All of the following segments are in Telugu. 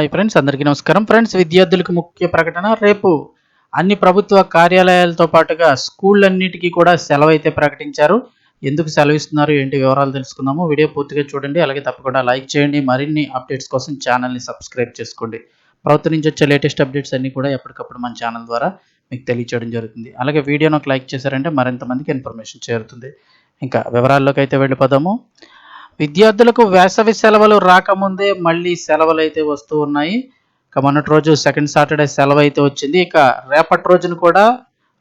హాయ్ ఫ్రెండ్స్, అందరికీ నమస్కారం. ఫ్రెండ్స్, విద్యార్థులకు ముఖ్య ప్రకటన. రేపు అన్ని ప్రభుత్వ కార్యాలయాలతో పాటుగా స్కూళ్ళన్నిటికీ కూడా సెలవు అయితే ప్రకటించారు. ఎందుకు సెలవిస్తున్నారు, ఏంటి వివరాలు తెలుసుకుందాము. వీడియో పూర్తిగా చూడండి. అలాగే తప్పకుండా లైక్ చేయండి. మరిన్ని అప్డేట్స్ కోసం ఛానల్ని సబ్స్క్రైబ్ చేసుకోండి. ప్రభుత్వం నుంచి వచ్చే లేటెస్ట్ అప్డేట్స్ అన్నీ కూడా ఎప్పటికప్పుడు మన ఛానల్ ద్వారా మీకు తెలియచేయడం జరుగుతుంది. అలాగే వీడియోను ఒక లైక్ చేశారంటే మరింత మందికి ఇన్ఫర్మేషన్ చేరుతుంది. ఇంకా వివరాల్లోకి అయితే వెళ్ళిపోదాము. విద్యార్థులకు వేసవి సెలవులు రాకముందే మళ్ళీ సెలవులు అయితే వస్తూ ఉన్నాయి. ఇక మొన్నటి రోజు సెకండ్ సాటర్డే సెలవు అయితే వచ్చింది. ఇక రేపటి రోజున కూడా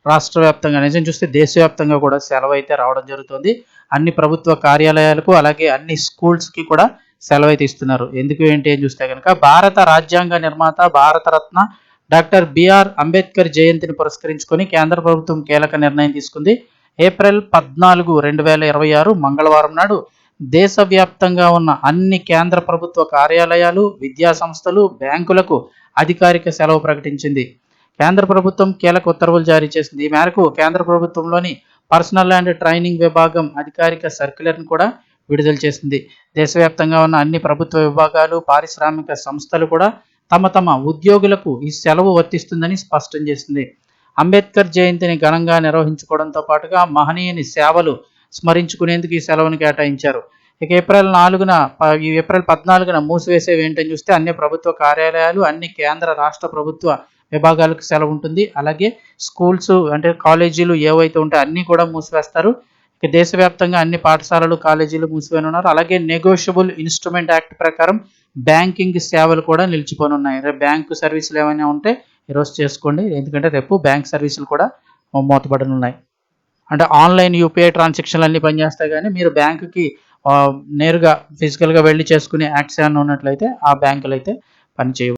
రాష్ట్ర వ్యాప్తంగా, నిజం చూస్తే దేశవ్యాప్తంగా కూడా సెలవు అయితే రావడం జరుగుతుంది. అన్ని ప్రభుత్వ కార్యాలయాలకు అలాగే అన్ని స్కూల్స్కి కూడా సెలవు అయితే ఇస్తున్నారు. ఎందుకు ఏంటి అని చూస్తే కనుక భారత రాజ్యాంగ నిర్మాత భారతరత్న డాక్టర్ బిఆర్ అంబేద్కర్ జయంతిని పురస్కరించుకొని కేంద్ర ప్రభుత్వం కీలక నిర్ణయం తీసుకుంది. ఏప్రిల్ 14, 2026 మంగళవారం నాడు దేశవ్యాప్తంగా ఉన్న అన్ని కేంద్ర ప్రభుత్వ కార్యాలయాలు, విద్యా సంస్థలు, బ్యాంకులకు అధికారిక సెలవు ప్రకటించింది. కేంద్ర ప్రభుత్వం కీలక ఉత్తర్వులు జారీ చేసింది. ఈ మేరకు కేంద్ర ప్రభుత్వంలోని పర్సనల్ అండ్ ట్రైనింగ్ విభాగం అధికారిక సర్క్యులర్ను కూడా విడుదల చేసింది. దేశవ్యాప్తంగా ఉన్న అన్ని ప్రభుత్వ విభాగాలు, పారిశ్రామిక సంస్థలు కూడా తమ తమ ఉద్యోగులకు ఈ సెలవు వర్తిస్తుందని స్పష్టం చేసింది. అంబేద్కర్ జయంతిని ఘనంగా నిర్వహించుకోవడంతో పాటుగా మహనీయుని సేవలు స్మరించుకునేందుకు ఈ సెలవును కేటాయించారు. ఇక ఏప్రిల్ 14న మూసివేసేవి ఏంటని చూస్తే అన్ని ప్రభుత్వ కార్యాలయాలు, అన్ని కేంద్ర రాష్ట్ర ప్రభుత్వ విభాగాలకు సెలవు ఉంటుంది. అలాగే స్కూల్స్ అంటే కాలేజీలు ఏవైతే ఉంటాయో అన్నీ కూడా మూసివేస్తారు. ఇక దేశవ్యాప్తంగా అన్ని పాఠశాలలు, కాలేజీలు మూసివేనున్నారు. అలాగే నెగోషియబుల్ ఇన్స్ట్రుమెంట్ యాక్ట్ ప్రకారం బ్యాంకింగ్ సేవలు కూడా నిలిచిపోనున్నాయి. రేపు బ్యాంకు సర్వీసులు ఏమైనా ఉంటే ఈరోజు చేసుకోండి, ఎందుకంటే రేపు బ్యాంక్ సర్వీసులు కూడా మూతపడనున్నాయి. అంటే ఆన్లైన్ యూపీఐ ట్రాన్సాక్షన్లు అన్నీ పనిచేస్తాయి, కానీ మీరు బ్యాంకుకి నేరుగా ఫిజికల్గా వెళ్ళి చేసుకునే యాక్ట్స్ ఏమైనా ఉన్నట్లయితే ఆ బ్యాంకులు అయితే పనిచేయవు.